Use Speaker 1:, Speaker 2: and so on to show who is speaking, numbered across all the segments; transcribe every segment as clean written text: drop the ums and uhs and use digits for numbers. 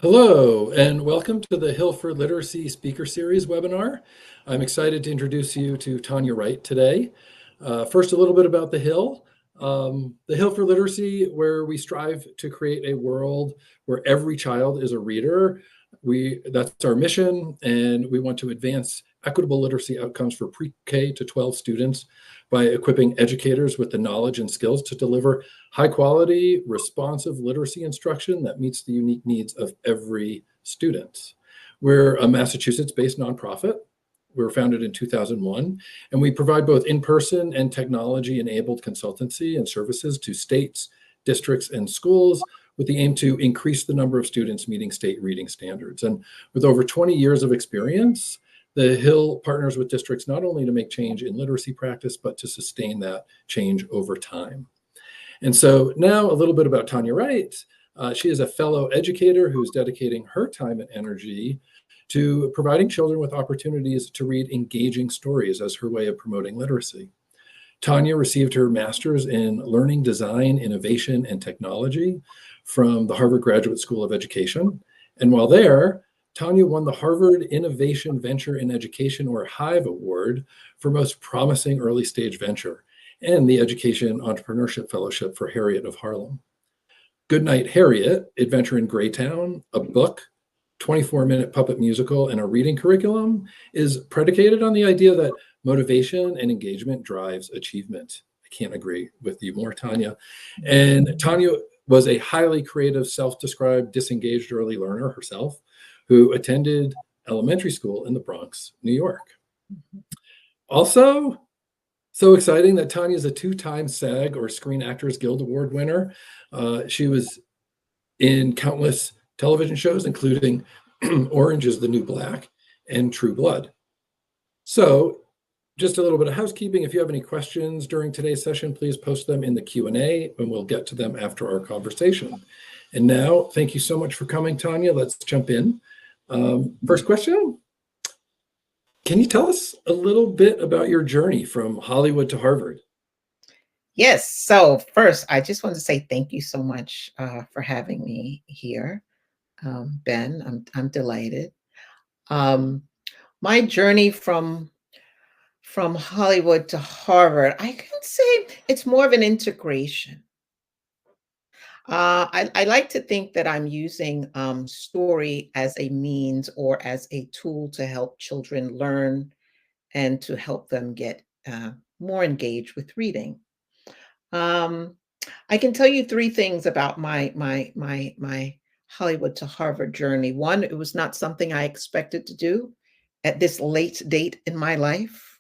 Speaker 1: Hello, and welcome to the Hill for Literacy Speaker Series webinar. I'm excited to introduce you to Tanya Wright today. First, a little bit about the Hill. The Hill for Literacy, where we strive to create a world where every child is a reader. That's our mission, and we want to advance equitable literacy outcomes for pre-K to 12 students by equipping educators with the knowledge and skills to deliver high quality, responsive literacy instruction that meets the unique needs of every student. We're a Massachusetts-based nonprofit. We were founded in 2001, and we provide both in-person and technology-enabled consultancy and services to states, districts, and schools with the aim to increase the number of students meeting state reading standards. And with over 20 years of experience, the Hill partners with districts not only to make change in literacy practice, but to sustain that change over time. And so now a little bit about Tanya Wright. She is a fellow educator who's dedicating her time and energy to providing children with opportunities to read engaging stories as her way of promoting literacy. Tanya received her master's in learning, design, innovation, and technology from the Harvard Graduate School of Education. And while there, Tanya won the Harvard Innovation Venture in Education, or HIVE Award, for most promising early stage venture, and the Education Entrepreneurship Fellowship for Harriet of Harlem. Goodnight Harriet, Adventure in Greytown, a book, 24-minute puppet musical, and a reading curriculum is predicated on the idea that motivation and engagement drives achievement. I can't agree with you more, Tanya. And Tanya was a highly creative, self-described disengaged early learner herself who attended elementary school in the Bronx, New York. Also, so exciting that Tanya is a two-time SAG or Screen Actors Guild Award winner. She was in countless television shows, including Orange is the New Black and True Blood. So just a little bit of housekeeping. If you have any questions during today's session, please post them in the Q&A and we'll get to them after our conversation. And now, thank you so much for coming, Tanya. Let's jump in. First question. Can you tell us a little bit about your journey from Hollywood to Harvard?
Speaker 2: Yes. So first, I just want to say thank you so much for having me here, Ben. I'm delighted. My journey from Hollywood to Harvard, I can say it's more of an integration. I like to think that I'm using story as a means or as a tool to help children learn and to help them get more engaged with reading. I can tell you three things about my Hollywood to Harvard journey. One, it was not something I expected to do at this late date in my life.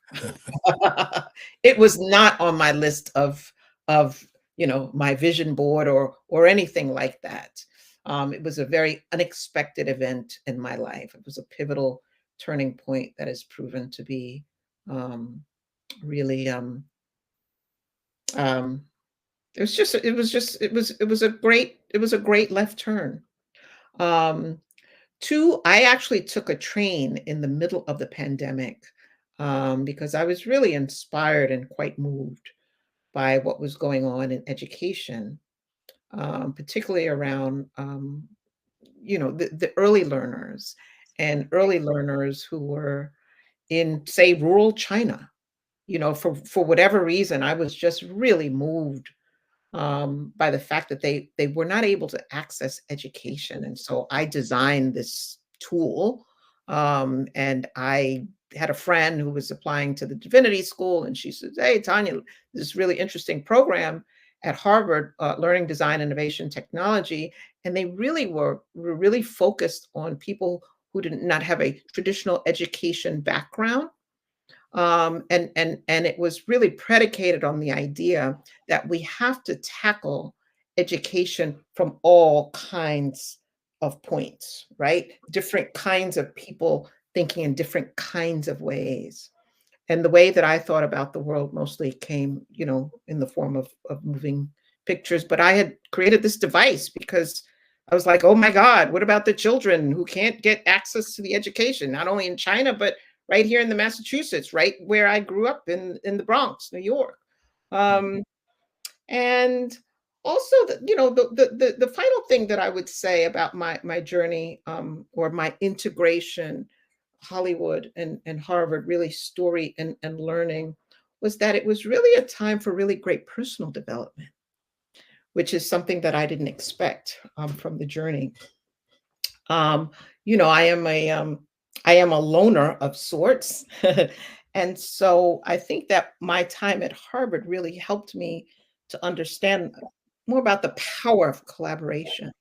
Speaker 2: It was not on my list of my vision board or anything like that. It was a very unexpected event in my life. It was a pivotal turning point that has proven to be really it was a great left turn. Two, I actually took a train in the middle of the pandemic because I was really inspired and quite moved by what was going on in education, particularly around the early learners and early learners who were in, say, rural China. For whatever reason, I was just really moved by the fact that they were not able to access education. And so I designed this tool. And I had a friend who was applying to the divinity school, and she said, "Hey, Tanya, this really interesting program at Harvard, Learning, Design, Innovation, Technology." And they really were really focused on people who did not have a traditional education background. And it was really predicated on the idea that we have to tackle education from all kinds of points, right? Different kinds of people thinking in different kinds of ways. And the way that I thought about the world mostly came, in the form of moving pictures. But I had created this device because I was like, oh my God, what about the children who can't get access to the education, not only in China, but right here in the Massachusetts, right where I grew up in the Bronx, New York. And Also, the final thing that I would say about my journey, or my integration, Hollywood and Harvard, really story and learning, was that it was really a time for really great personal development, which is something that I didn't expect, from the journey. Um, I am a loner of sorts. And so I think that my time at Harvard really helped me to understand more about the power of collaboration,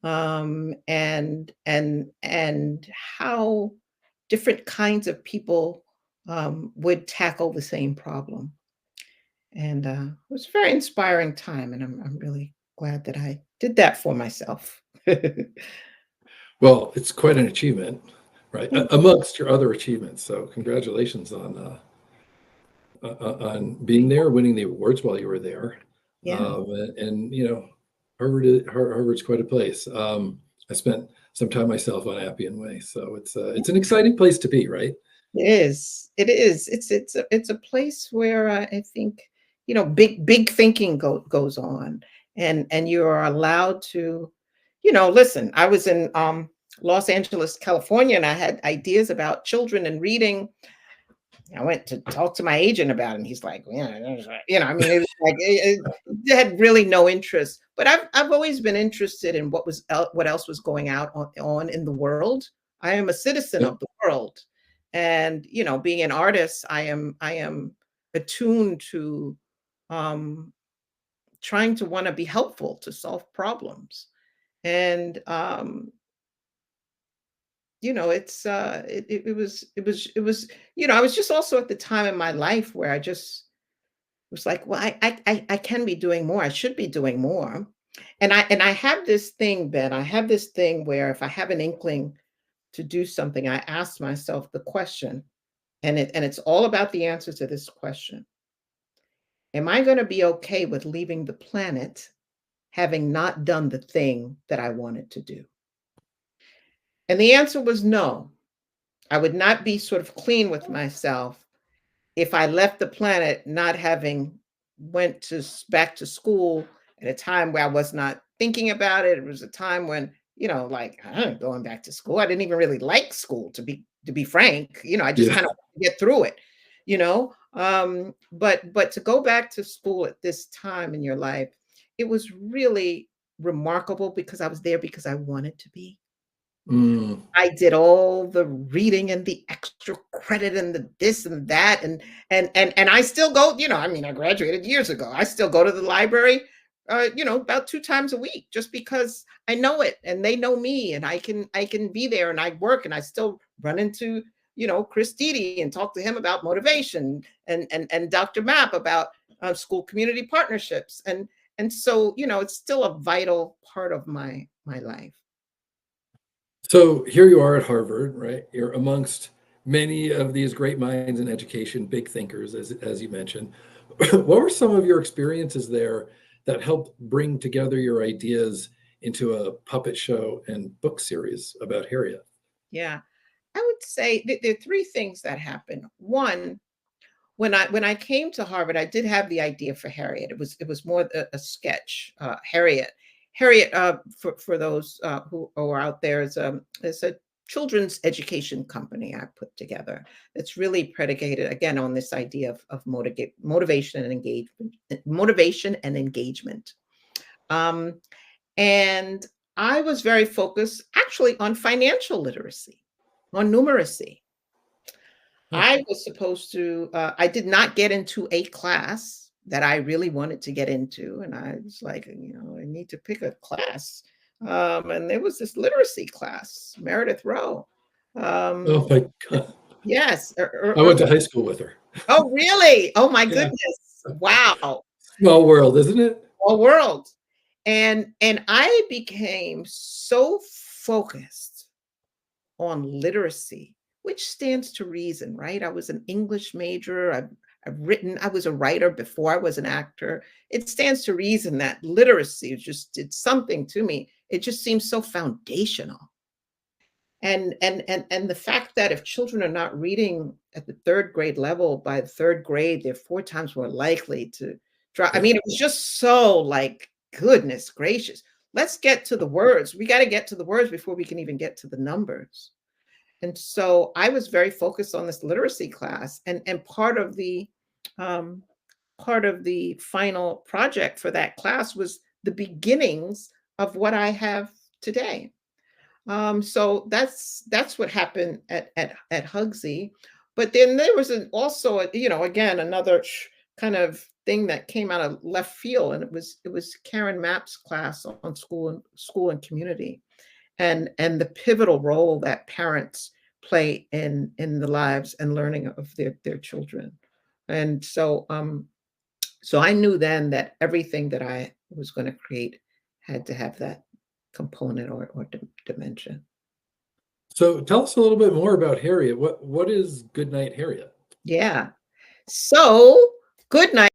Speaker 2: and how different kinds of people, would tackle the same problem. And it was a very inspiring time, and I'm really glad that I did that for myself.
Speaker 1: Well, it's quite an achievement, right? Amongst your other achievements. So congratulations on being there, winning the awards while you were there.
Speaker 2: Yeah.
Speaker 1: And Harvard's quite a place. I spent some time myself on Appian Way, so it's an exciting place to be, right?
Speaker 2: It is. It is. It's a place where, I think, big thinking goes on, and you are allowed to, listen. I was in, Los Angeles, California, and I had ideas about children and reading. I went to talk to my agent about it, and he's like, "Yeah, I mean, it was like it had really no interest." But I've always been interested in what else was going out on in the world. I am a citizen
Speaker 1: Yep.
Speaker 2: of the world, and being an artist, I am attuned to, um, trying to want to be helpful to solve problems, and I was just also at the time in my life where I just was like, well, I can be doing more. I should be doing more. And I have this thing, Ben. I have this thing where if I have an inkling to do something, I ask myself the question, and it's all about the answer to this question. Am I going to be okay with leaving the planet having not done the thing that I wanted to do? And the answer was no. I would not be sort of clean with myself if I left the planet not having went back to school at a time where I was not thinking about it. It was a time when, like, I ain't going back to school. I didn't even really like school, to be frank. I just
Speaker 1: Yeah.
Speaker 2: kind of get through it, but to go back to school at this time in your life, it was really remarkable because I was there because I wanted to be.
Speaker 1: Mm,
Speaker 2: I did all the reading and the extra credit and the this and that, and I still go, I mean, I graduated years ago. I still go to the library, about 2 times a week just because I know it and they know me, and I can be there, and I work, and I still run into, Chris Didi and talk to him about motivation, and Dr. Mapp about, school community partnerships, and so, it's still a vital part of my life.
Speaker 1: so here you are at Harvard, right? You're amongst many of these great minds in education, big thinkers, as you mentioned. What were some of your experiences there that helped bring together your ideas into a puppet show and book series about Harriet?
Speaker 2: Yeah. I would say that there are 3 things that happened. One, when I came to Harvard, I did have the idea for Harriet. It was more a sketch. Harriet, for those, who are out there, is a children's education company I put together. It's really predicated again on this idea of motivation and engagement. Motivation and engagement. Um, and I was very focused actually on financial literacy, on numeracy.
Speaker 1: Huh.
Speaker 2: I did not get into a class that I really wanted to get into. And I was like, I need to pick a class. And there was this literacy class, Meredith Rowe.
Speaker 1: Oh
Speaker 2: Um,
Speaker 1: my God.
Speaker 2: yes.
Speaker 1: I went to high school with her.
Speaker 2: Oh, really? Oh, my
Speaker 1: Yeah.
Speaker 2: goodness. Wow.
Speaker 1: Small world, isn't it?
Speaker 2: Whole world. And I became so focused on literacy, which stands to reason, right? I was an English major. I was a writer before I was an actor. It stands to reason that literacy just did something to me. It just seems so foundational. And the fact that if children are not reading at the third grade level, by the third grade, they're 4 times more likely to I
Speaker 1: Yeah.
Speaker 2: mean, it was just so like, goodness gracious. Let's get to the words. We got to get to the words before we can even get to the numbers. And so I was very focused on this literacy class, and um, part of the final project for that class was the beginnings of what I have today. So that's what happened at Hugsy. But then there was also again another kind of thing that came out of left field, and it was Karen Mapp's class on school and community, and the pivotal role that parents play in the lives and learning of their children. And so I knew then that everything that I was going to create had to have that component or dimension.
Speaker 1: So tell us a little bit more about Harriet. What is Goodnight Harriet?
Speaker 2: Yeah. So, good night.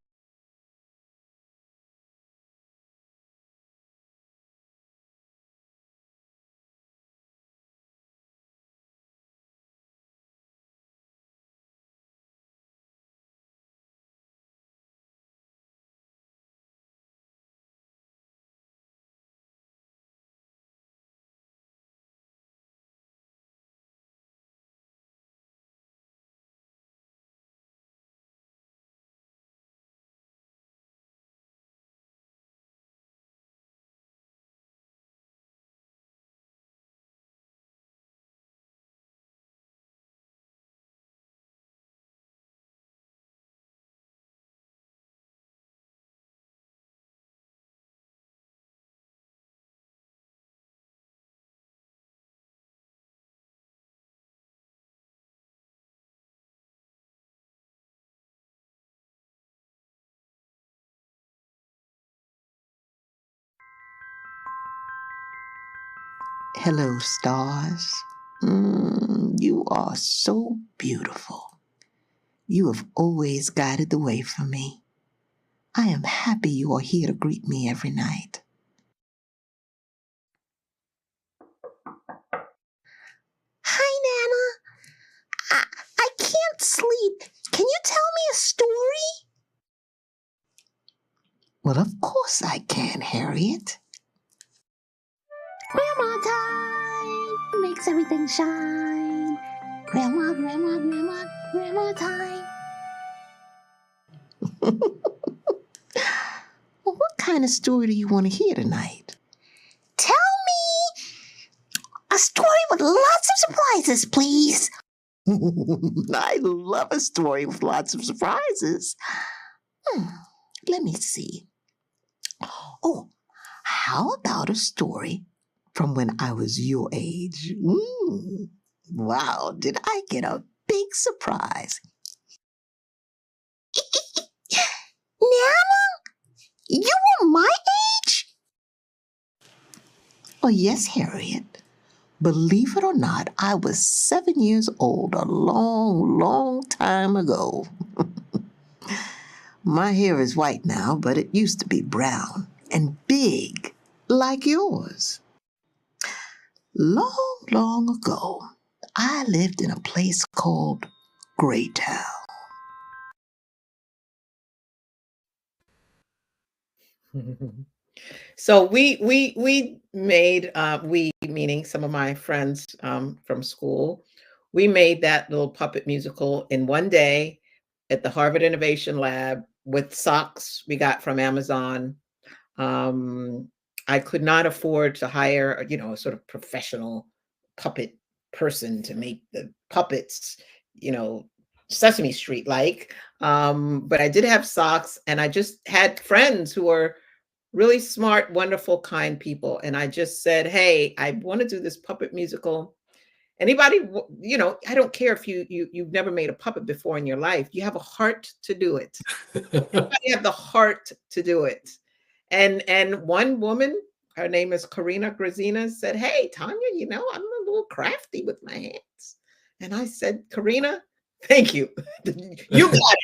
Speaker 3: Hello, stars. You are so beautiful. You have always guided the way for me. I am happy you are here to greet me every night. Hi, Nana. I can't sleep. Can you tell me a story? Well, of course I can, Harriet. Grandma time makes everything shine. Grandma, grandma, grandma, grandma time. Well, what kind of story do you want to hear tonight? Tell me a story with lots of surprises, please. I love a story with lots of surprises. Let me see. Oh, how about a story from when I was your age? Wow, did I get a big surprise? Nana, you were my age? Oh, yes, Harriet. Believe it or not, I was 7 years old a long, long time ago. My hair is white now, but it used to be brown and big, like yours. Long, long ago, I lived in a place called Greytown.
Speaker 2: So we made we meaning some of my friends from school, we made that little puppet musical in one day at the Harvard Innovation Lab with socks we got from Amazon. Um, I could not afford to hire, a sort of professional puppet person to make the puppets, you know, Sesame Street like. But I did have socks, and I just had friends who were really smart, wonderful, kind people. And I just said, hey, I want to do this puppet musical. Anybody, I don't care if you've never made a puppet before in your life. You have a heart to do it. Anybody have the heart to do it. And one woman, her name is Karina Grazina, said, hey, Tanya, I'm a little crafty with my hands. And I said, Karina, thank you. You got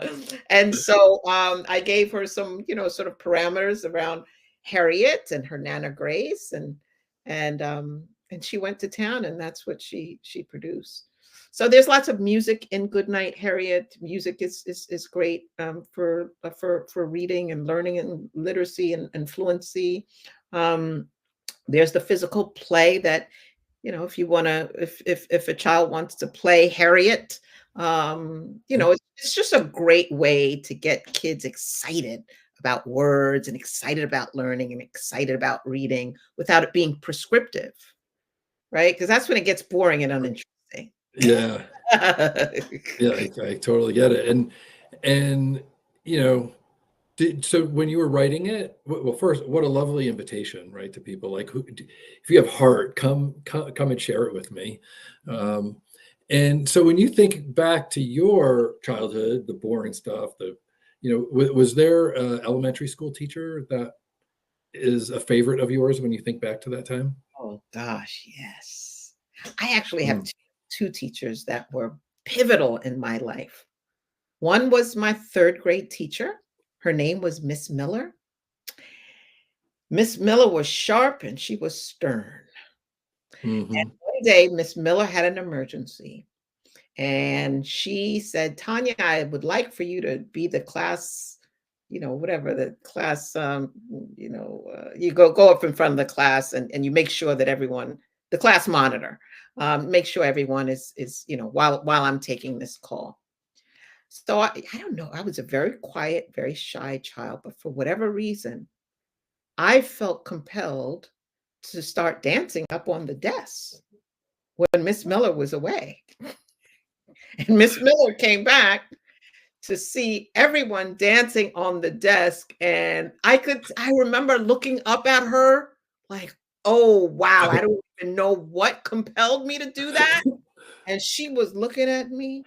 Speaker 2: it. And so I gave her some, sort of parameters around Harriet and her Nana Grace, and she went to town, and that's what she produced. So there's lots of music in Goodnight Harriet. Music is great for reading and learning and literacy and fluency. Um, there's the physical play that, you know, if you want to, if a child wants to play Harriet, you know, it's just a great way to get kids excited about words and excited about learning and excited about reading without it being prescriptive, right? Because that's when it gets boring and uninteresting.
Speaker 1: Yeah. Yeah, I totally get it. And you know, so when you were writing it, well, first, what a lovely invitation, right, to people like who, if you have heart, come and share it with me. Um, and so when you think back to your childhood, the boring stuff, was there a elementary school teacher that is a favorite of yours when you think back to that time?
Speaker 2: Oh gosh, yes. I actually have
Speaker 1: Mm.
Speaker 2: two teachers that were pivotal in my life. One was my third grade teacher. Her name was Miss Miller. Miss Miller was sharp and she was stern.
Speaker 1: Hmm.
Speaker 2: And one day, Miss Miller had an emergency. And she said, Tanya, I would like for you to be the class, you know, whatever the class, you go up in front of the class and you make sure that everyone, the class monitor, make sure everyone is, you know, while I'm taking this call. So I don't know. I was a very quiet, very shy child, but for whatever reason, I felt compelled to start dancing up on the desk when Miss Miller was away. And Miss Miller came back to see everyone dancing on the desk. And I remember looking up at her like, oh, wow, I don't even know what compelled me to do that. And she was looking at me,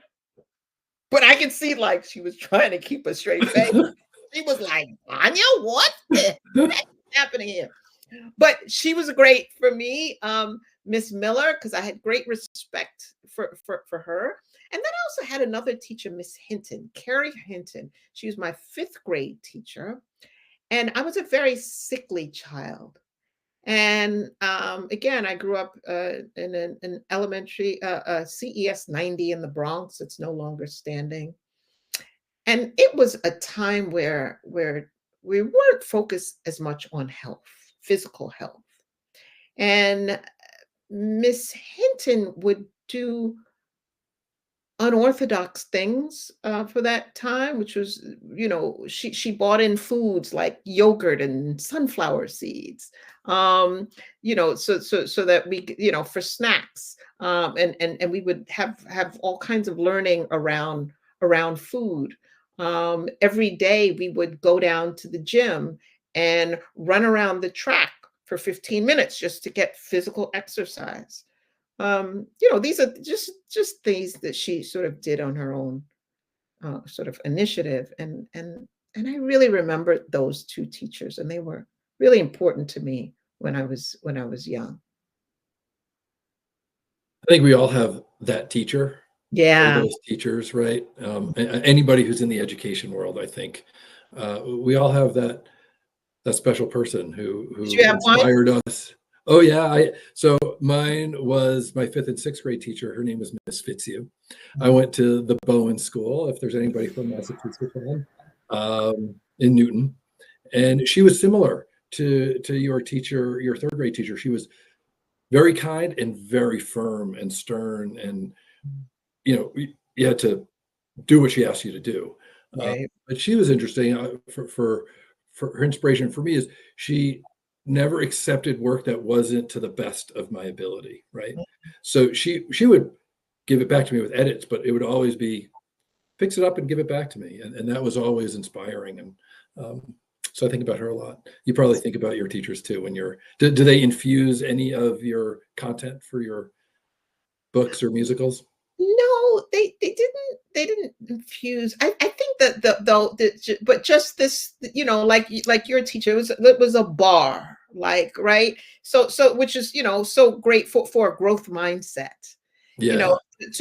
Speaker 2: but I could see like she was trying to keep a straight face. She was like, Anya, what the heck is happening here? But she was great for me, Miss Miller, because I had great respect for her. And then I also had another teacher, Miss Hinton, Carrie Hinton. She was my fifth grade teacher. And I was a very sickly child. And again, I grew up in an elementary CES 90 in the Bronx. It's no longer standing. And it was a time where we weren't focused as much on health, physical health. And Miss Hinton would do unorthodox things for that time, which was, you know, she bought in foods like yogurt and sunflower seeds, you know, so that we, you know, for snacks, and we would have all kinds of learning around food. Every day we would go down to the gym and run around the track for 15 minutes just to get physical exercise. You know, these are just things that she sort of did on her own sort of initiative, and I really remember those two teachers, and they were really important to me when I was young.
Speaker 1: I think we all have that teacher or
Speaker 2: Yeah.
Speaker 1: those teachers, right? Anybody who's in the education world, I think, we all have that special person
Speaker 2: Did
Speaker 1: who
Speaker 2: you have one?
Speaker 1: inspired us. Oh yeah, so mine was my fifth and sixth grade teacher. Her name was Miss Fitzhugh. I went to the Bowen School, if there's anybody from Massachusetts in Newton, and she was similar to your teacher, your third grade teacher. She was very kind and very firm and stern, and you know, you had to do what she asked you to do.
Speaker 2: Right.
Speaker 1: But she was interesting for her inspiration for me is she never accepted work that wasn't to the best of my ability, right? So she would give it back to me with edits, but it would always be fix it up and give it back to me, and that was always inspiring. And so I think about her a lot. You probably think about your teachers too when you're. Do they infuse any of your content for your books or musicals?
Speaker 2: No, they didn't infuse. I think that but just this, you know, like your teacher, it was a bar, like, right. So which is, you know, so great for a growth mindset, you
Speaker 1: Yeah.
Speaker 2: know,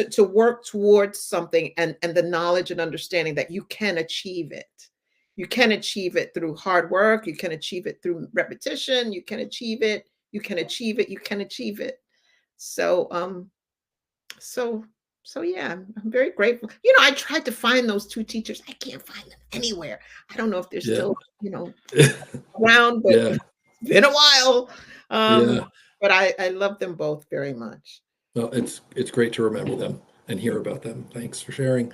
Speaker 2: to work towards something and the knowledge and understanding that you can achieve it. You can achieve it through hard work. You can achieve it through repetition. You can achieve it. You can achieve it. You can achieve it. So so So yeah, I'm very grateful. I tried to find those two teachers. I can't find them anywhere. I don't know if they're
Speaker 1: Yeah.
Speaker 2: still, around, but
Speaker 1: Yeah.
Speaker 2: it's been a while. Um,
Speaker 1: Yeah.
Speaker 2: but I love them both very much.
Speaker 1: Well, it's great to remember them and hear about them. Thanks for sharing.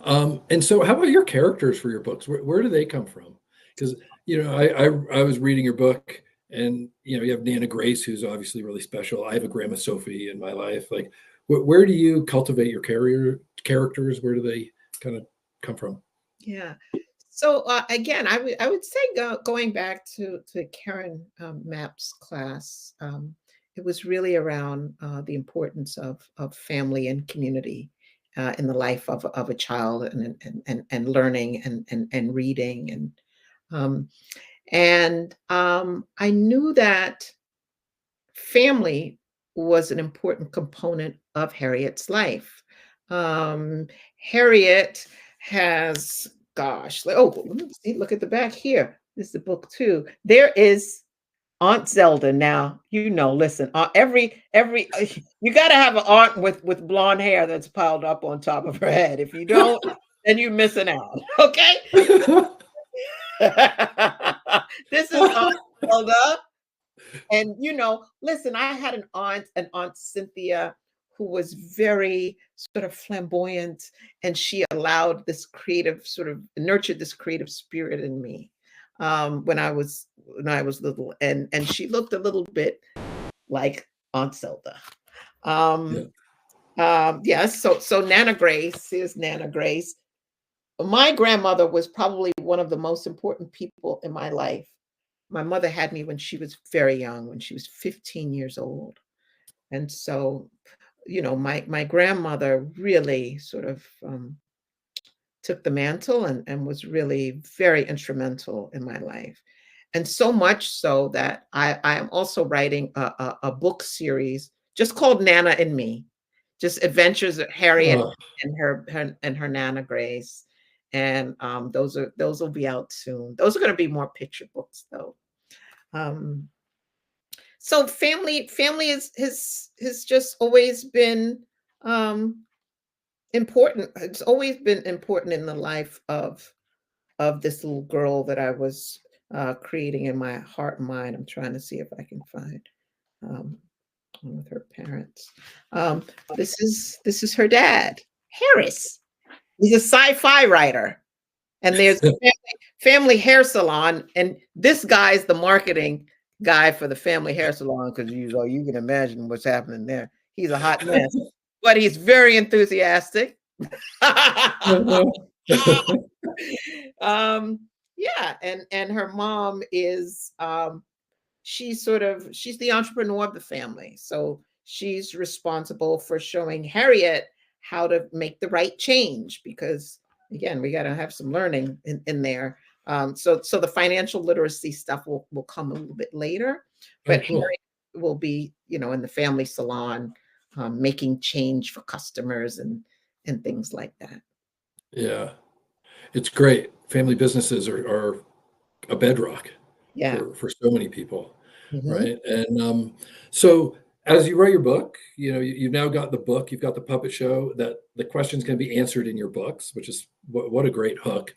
Speaker 1: And so, how about your characters for your books? Where do they come from? Because I was reading your book, and you have Nana Grace, who's obviously really special. I have a Grandma Sophie in my life. Like, where do you cultivate your characters? Where do they kind of come from?
Speaker 2: Yeah. So again, I would say going back to Karen Mapp's class, it was really around the importance of family and community in the life of a child, and learning, and reading, um, I knew that family was an important component of Harriet's life. Um, Harriet has, gosh, let me see, look at the back here. This is the book too. There is Aunt Zelda. Now, listen, every you got to have an aunt with blonde hair that's piled up on top of her head. If you don't, then you're missing out. Okay. This is Aunt Zelda. And listen, I had an aunt Cynthia, who was very sort of flamboyant, and she allowed this creative sort of nurtured this creative spirit in me when I was little, and she looked a little bit like Aunt Zelda.
Speaker 1: Yeah.
Speaker 2: Um, yes, so Nana Grace is Nana Grace. My grandmother was probably one of the most important people in my life. My mother had me when she was very young, when she was 15 years old. And so, my grandmother really sort of took the mantle, and was really very instrumental in my life. And so much so that I am also writing a book series just called Nana and Me, just adventures of Harriet
Speaker 1: Oh,
Speaker 2: and her Nana Grace. And those will be out soon. Those are going to be more picture books though. Um, so family has just always been um, important. It's always been important in the life of this little girl that I was creating in my heart and mind. I'm trying to see if I can find um, one with her parents. Um, this is her dad, Harris. He's a sci-fi writer, and there's a family hair salon, and this guy's the marketing guy for the family hair salon, because you can imagine what's happening there. He's a hot mess, but he's very enthusiastic. um, yeah, and her mom is she's the entrepreneur of the family, so she's responsible for showing Harriet how to make the right change, because again, we got to have some learning in there. So the financial literacy stuff will come a little bit later,
Speaker 1: oh,
Speaker 2: but
Speaker 1: cool.
Speaker 2: Harriet will be in the family salon, making change for customers and things like that.
Speaker 1: Yeah, it's great. Family businesses are a bedrock
Speaker 2: Yeah.
Speaker 1: for so many people,
Speaker 2: Mhm.
Speaker 1: right? And so as you write your book, you've now got the book, you've got the puppet show, that the questions can be answered in your books, which is what a great hook.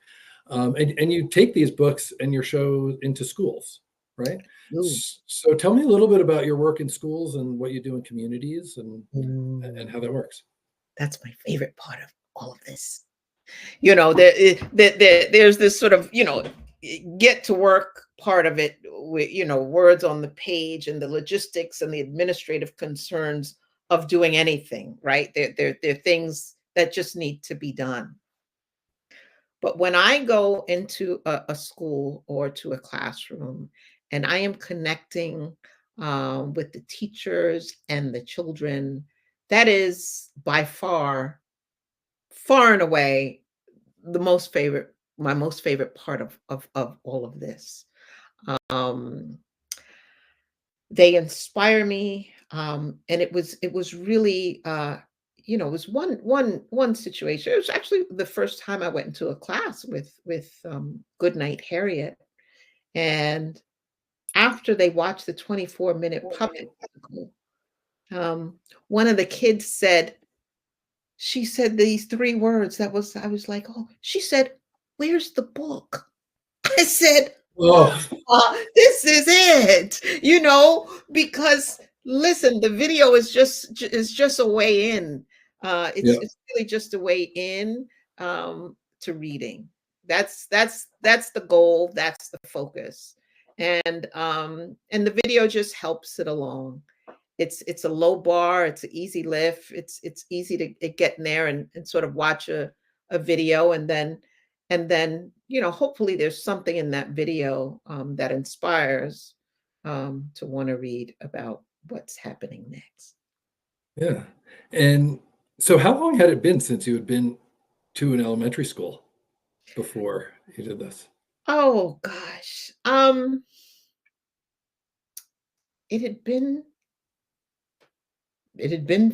Speaker 1: And you take these books and your show into schools, right?
Speaker 2: Ooh.
Speaker 1: So tell me a little bit about your work in schools and what you do in communities, and how
Speaker 2: Ooh.
Speaker 1: that works.
Speaker 2: That's my favorite part of all of this. There's this sort of, get to work part of it with, words on the page, and the logistics and the administrative concerns of doing anything, right? They're things that just need to be done. But when I go into a school or to a classroom, and I am connecting with the teachers and the children, that is by far and away my most favorite part of all of this. Um, they inspire me, and it was really it was one situation. It was actually the first time I went into a class with Goodnight Harriet, and after they watched the 24-minute puppet musical, one of the kids said, she said these 3 words I was like, oh, she said, "Where's the book?" I said,
Speaker 1: Oh,
Speaker 2: this is it, because listen, the video is just a way in.
Speaker 1: yeah,
Speaker 2: It's really just a way in to reading. That's the goal. That's the focus, and the video just helps it along. It's a low bar. It's an easy lift. It's easy to get in there and sort of watch a video, and then hopefully there's something in that video that inspires to want to read about what's happening next.
Speaker 1: yeah. And so how long had it been since you had been to an elementary school before you did this?
Speaker 2: Oh gosh, it had been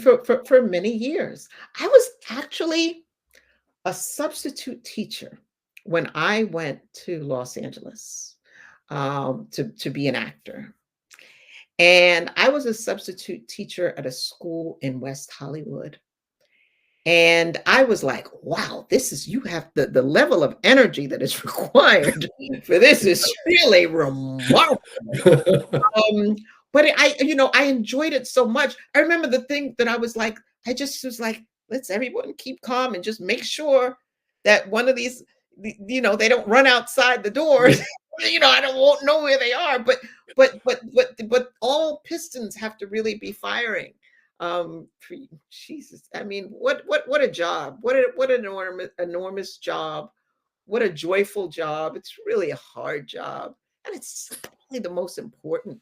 Speaker 2: for many years. I was actually a substitute teacher when I went to Los Angeles to be an actor. And I was a substitute teacher at a school in West Hollywood. And I was like, wow, you have the level of energy that is required for this is really remarkable. Um, but I enjoyed it so much. I remember the thing that I just was like, let's everyone keep calm and just make sure that one of these, they don't run outside the doors. I don't won't know where they are. But all pistons have to really be firing. Jesus, I mean, what a job! What an enormous job! What a joyful job! It's really a hard job, and it's probably the most important.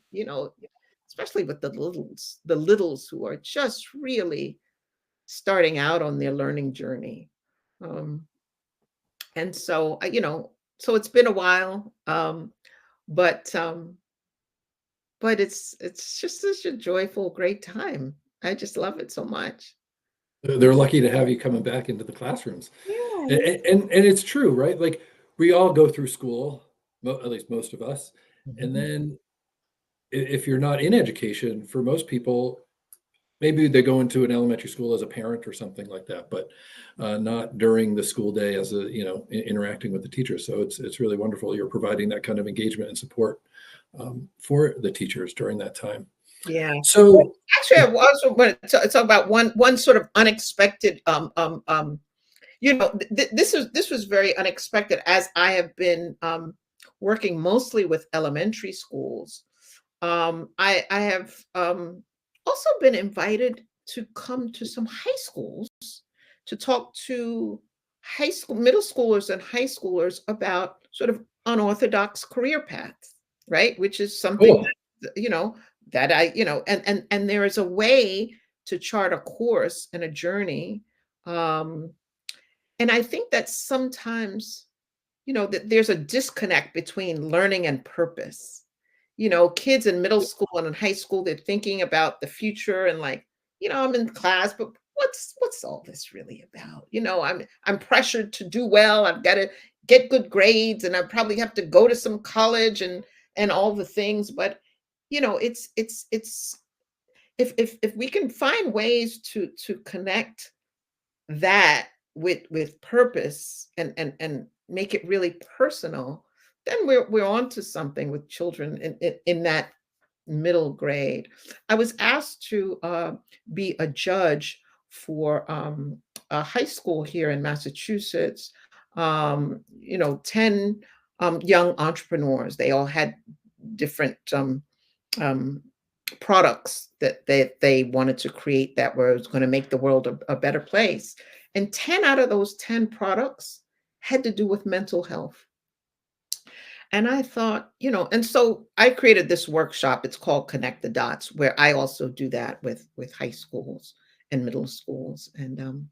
Speaker 2: Especially with the littles who are just really starting out on their learning journey. Um, and so, so it's been a while, but but it's just such a joyful, great time. I just love it so much.
Speaker 1: They're lucky to have you coming back into the classrooms.
Speaker 2: Yeah,
Speaker 1: And it's true, right? Like we all go through school, at least most of us. And
Speaker 2: mhm.
Speaker 1: then if you're not in education, for most people, maybe they go into an elementary school as a parent or something like that, but not during the school day as interacting with the teachers. So it's really wonderful. You're providing that kind of engagement and support for the teachers during that time.
Speaker 2: Yeah. Well,
Speaker 1: So
Speaker 2: actually, I also want to talk about one sort of unexpected. This was very unexpected as I have been working mostly with elementary schools. I have also been invited to come to some high schools to talk to high school, middle schoolers, and high schoolers about sort of unorthodox career paths, right? Which is something
Speaker 1: cool.
Speaker 2: that and there is a way to chart a course and a journey. Um, and I think that sometimes, that there's a disconnect between learning and purpose. Kids in middle school and in high school, they're thinking about the future and like, I'm in class, but what's all this really about? I'm pressured to do well. I've got to get good grades, and I probably have to go to some college and all the things. But it's if we can find ways to connect that with purpose and make it really personal, then we're on to something with children in that middle grade. I was asked to be a judge for a high school here in Massachusetts. 10 young entrepreneurs. They all had different um, products that they wanted to create that was going to make the world a better place. And 10 out of those 10 products had to do with mental health. And I thought, and so I created this workshop. It's called Connect the Dots, where I also do that with high schools and middle schools, and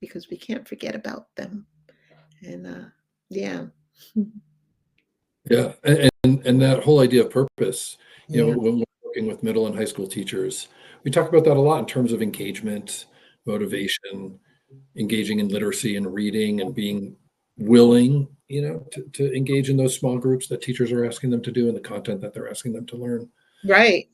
Speaker 2: because we can't forget about them. And yeah,
Speaker 1: Yeah, and that whole idea of purpose,
Speaker 2: yeah,
Speaker 1: when we're working with middle and high school teachers, we talk about that a lot in terms of engagement, motivation, engaging in literacy and reading, and being willing, to engage in those small groups that teachers are asking them to do and the content that they're asking them to learn.
Speaker 2: right.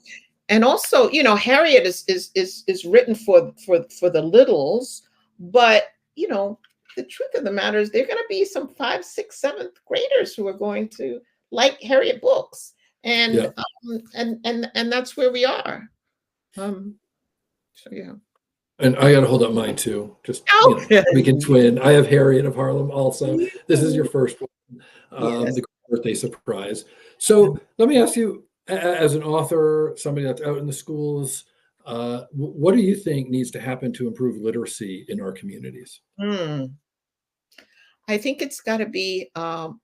Speaker 2: And also, Harriet is written for the littles, But, you know, the truth of the matter is there are going to be some 5th, 6th, 7th graders who are going to like Harriet books. And
Speaker 1: Yeah.
Speaker 2: and that's where we are. So yeah.
Speaker 1: And I got to hold up mine too. Just,
Speaker 2: Okay.
Speaker 1: we can twin. I have Harriet of Harlem also. This is your first one,
Speaker 2: Yes.
Speaker 1: the birthday surprise. So let me ask you, as an author, somebody that's out in the schools, what do you think needs to happen to improve literacy in our communities?
Speaker 2: Hmm. I think it's got to be an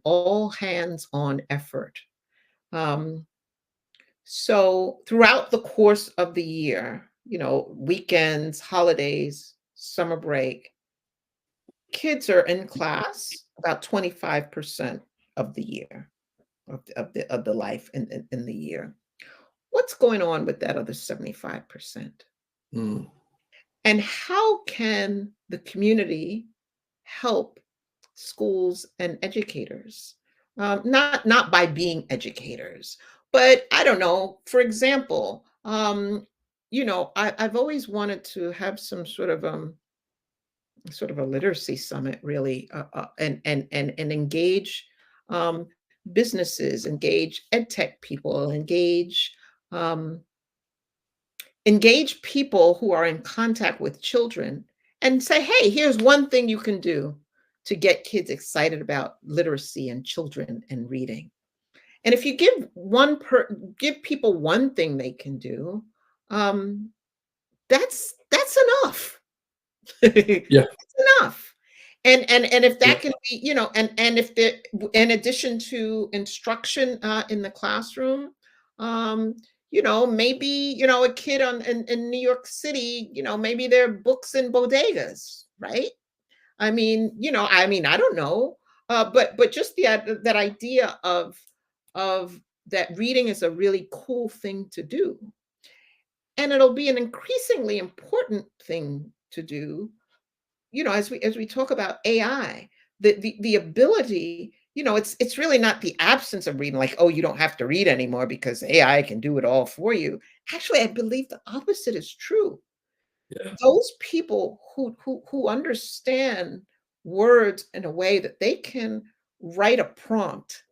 Speaker 2: all hands on effort. Um, so throughout the course of the year, you know, weekends, holidays, summer break, kids are in class about 25% of the year of the life in the year. What's going on with that other 75%?
Speaker 1: Mm,
Speaker 2: And how can the community help schools and educators? Not by being educators, but I don't know. For example, you know, I've always wanted to have some sort of a literacy summit, really, and engage um, businesses, engage ed tech people, um, engage people who are in contact with children and say, hey, here's one thing you can do to get kids excited about literacy and children and reading. And if you give people one thing they can do, um, that's enough.
Speaker 1: yeah.
Speaker 2: That's enough. And if
Speaker 1: Yeah.
Speaker 2: that can be, you know, and if the in addition to instruction in the classroom, um, you know, maybe, you know, a kid in New York City, you know, maybe there are books in bodegas, right? I mean, you know, I mean, I don't know. But just that idea of that reading is a really cool thing to do. And it'll be an increasingly important thing to do, you know, as we talk about AI, the ability, you know, it's really not the absence of reading, like, oh, you don't have to read anymore because AI can do it all for you. Actually, I believe the opposite is true.
Speaker 1: Yeah.
Speaker 2: Those people who understand words in a way that they can write a prompt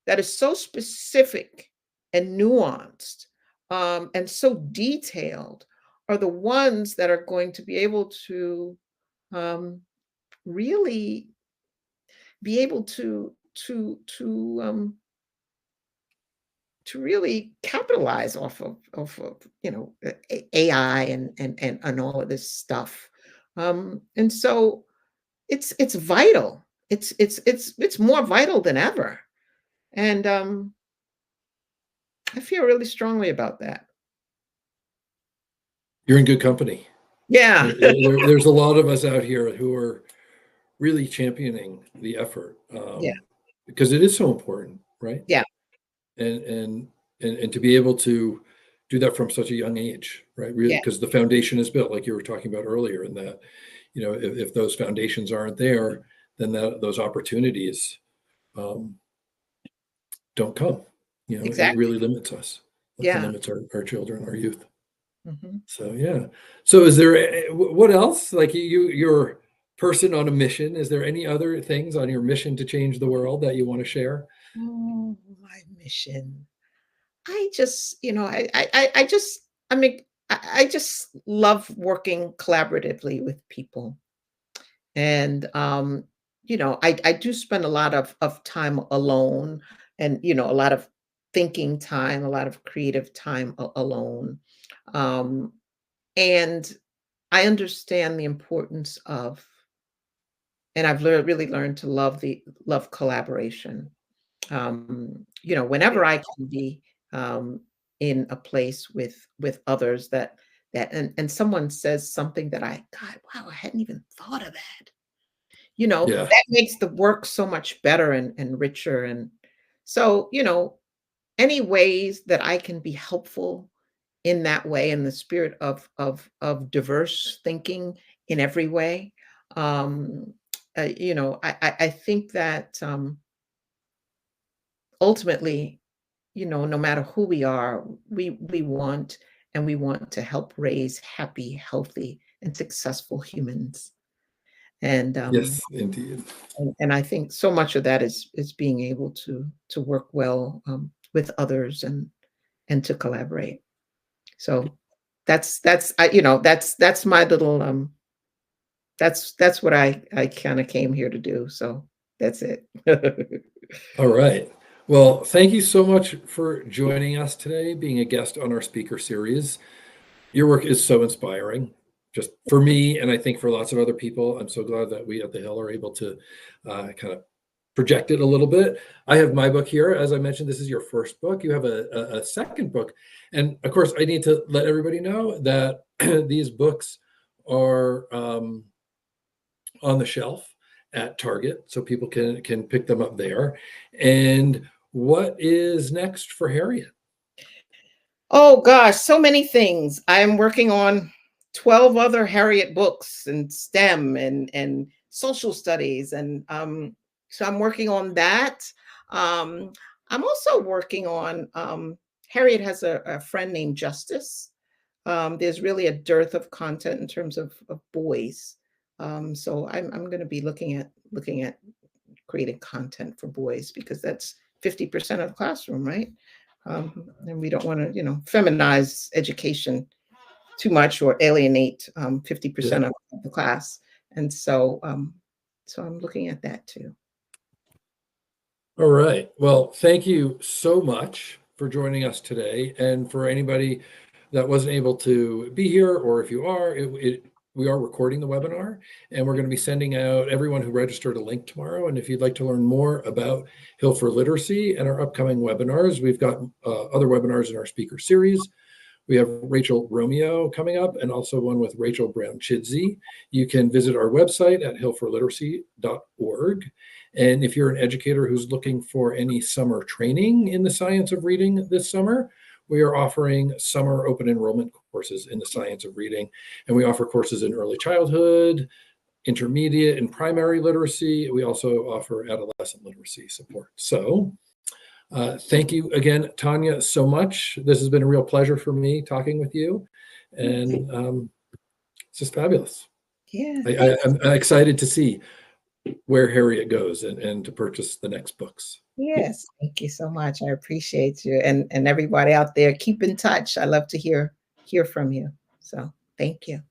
Speaker 2: that is so specific and nuanced, and so detailed are the ones that are going to be able to um, really be able to really capitalize off of, you know, AI and all of this stuff. And so it's vital. It's more vital than ever. And I feel really strongly about that.
Speaker 1: You're in good company.
Speaker 2: Yeah.
Speaker 1: There's a lot of us out here who are really championing the effort,
Speaker 2: Yeah.
Speaker 1: because it is so important, right?
Speaker 2: Yeah.
Speaker 1: And and to be able to do that from such a young age, right? Really,
Speaker 2: Yeah.
Speaker 1: because the foundation is built, like you were talking about earlier, and that, if those foundations aren't there, then those opportunities um, don't come. It
Speaker 2: Exactly.
Speaker 1: really limits us, and
Speaker 2: Yeah.
Speaker 1: limits our children, our youth.
Speaker 2: Mhm.
Speaker 1: So yeah. So is there what else? Like you're a person on a mission. Is there any other things on your mission to change the world that you want to share?
Speaker 2: Oh, my mission. I just, you know, I just, I mean, I just love working collaboratively with people. And, you know, I do spend a lot of time alone and, you know, a lot of thinking time, a lot of creative time alone. Um, and I understand the importance of, and I've really learned to love collaboration. You know, whenever I can be in a place with others that and someone says something that God, wow, I hadn't even thought of that. You know,
Speaker 1: Yeah.
Speaker 2: that makes the work so much better and richer. And so, you know, any ways that I can be helpful in that way, in the spirit of diverse thinking in every way. Um, you know, I think that ultimately, you know, no matter who we are, we want and we want to help raise happy, healthy, and successful humans. And
Speaker 1: Yes, indeed.
Speaker 2: and I think so much of that is being able to work well with others and to collaborate. So that's that's my little that's what I kind of came here to do. So that's it.
Speaker 1: All right. Well, thank you so much for joining us today, being a guest on our speaker series. Your work is so inspiring, just for me, and I think for lots of other people. I'm so glad that we at the Hill are able to kind of project it a little bit. I have my book here. As I mentioned, this is your first book. You have a second book. And of course, I need to let everybody know that these books are on the shelf at Target, so people can pick them up there. And what is next for Harriet?
Speaker 2: Oh gosh, so many things. I'm working on 12 other Harriet books in STEM and social studies. And so I'm working on that. Um, I'm also working on Harriet has a friend named Justice. There's really a dearth of content in terms of boys. So I'm going to be looking at creating content for boys because that's 50% of the classroom, right? And we don't want to, feminize education too much or alienate 50% of the class. And so, so I'm looking at that too.
Speaker 1: All right. Well, thank you so much for joining us today. And for anybody that wasn't able to be here, or if you are, we are recording the webinar, and we're going to be sending out everyone who registered a link tomorrow. And if you'd like to learn more about Hill for Literacy and our upcoming webinars, we've got other webinars in our speaker series. We have Rachel Romeo coming up, and also one with Rachel Brown-Chidsey. You can visit our website at hillforliteracy.org. And if you're an educator who's looking for any summer training in the science of reading this summer, we are offering summer open enrollment courses in the science of reading. And we offer courses in early childhood, intermediate and primary literacy. We also offer adolescent literacy support. So thank you again, Tanya, so much. This has been a real pleasure for me talking with you. And it's just fabulous.
Speaker 2: Yeah.
Speaker 1: I'm excited to see where Harriet goes and to purchase the next books.
Speaker 2: Yes. Thank you so much. I appreciate you. And everybody out there, keep in touch. I love to hear from you. So thank you.